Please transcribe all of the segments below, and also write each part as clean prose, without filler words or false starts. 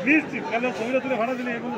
নিশ্চিত কারণ ছবিটা তুলে ভাড়া দিলে এখন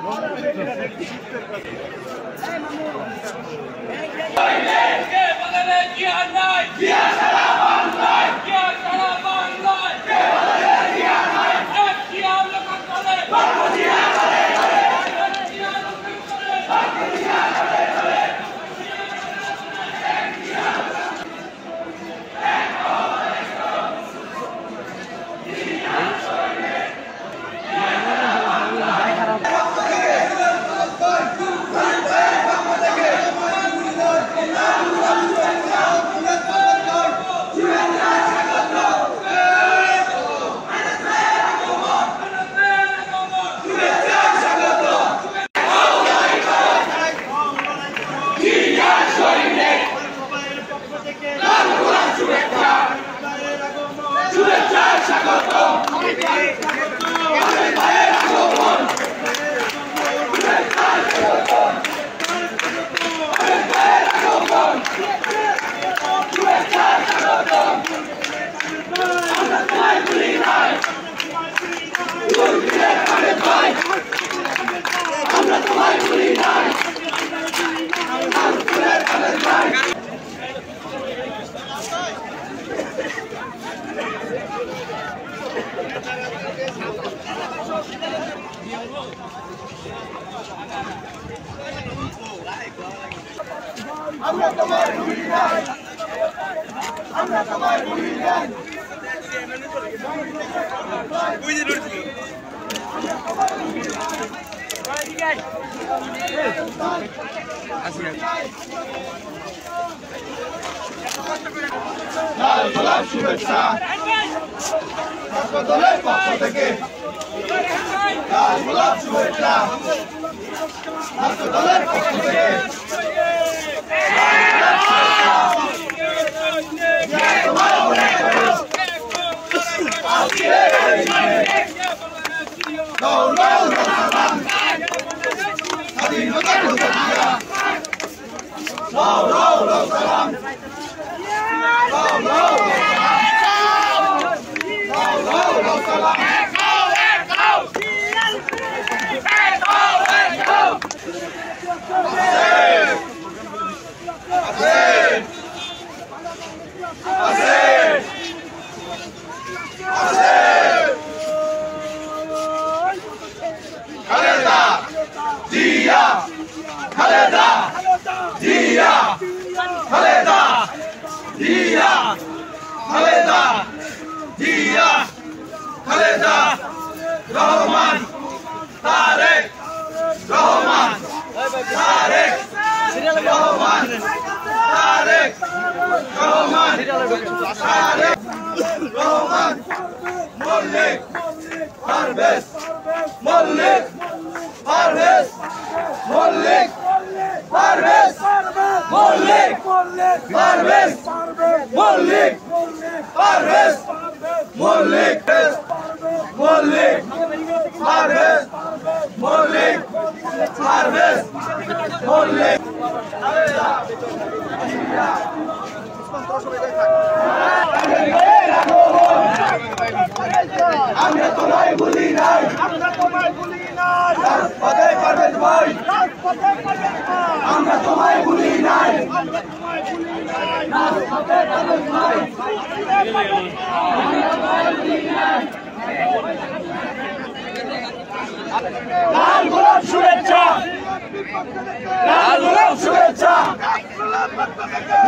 আমরা তোমায় ভুলি নাই, আমরা তোমায় ভুলি নাই। লাল গোলাপ শুভেচ্ছা দলের পক্ষ থেকে, লাল গোলাপ শুভেচ্ছা দলের পক্ষ থেকে। রহমান তারেক রহমান তারেক রহমান তারেক রহমান তারেক রহমান মল্লিক পারভেজ মল্লিক পারভেজ মল্লিক পারভেজ মল্লিক পারভেজ মল্লিক পারভেজ মল্লিক মল্লিক পারভেজ মল্লিক পারভেজ মল্লিক। আমরা তোমায় ভুলি নাই, আমরা তোমায় ভুলি নাই, রাজপথে পারভেজ ভাই, রাজপথে পারভেজ ভাই, আমরা তোমায় ভুলি নাই, আমরা তোমায় ভুলি নাই, রাজপথে পারভেজ ভাই, আমরা তোমায় ভুলি নাই। লাল গোলাপ শুভেচ্ছা, লাল গোলাপ শুভেচ্ছা,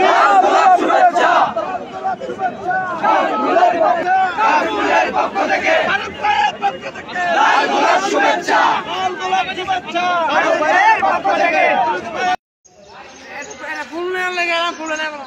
লাল গোলাপ শুভেচ্ছা কাকুলের পক্ষ থেকে, লাল গোলাপ শুভেচ্ছা, লাল গোলাপ শুভেচ্ছা কাকুলের পক্ষ থেকে। ফুল নেওয়ার লেগে ফুল নেওয়া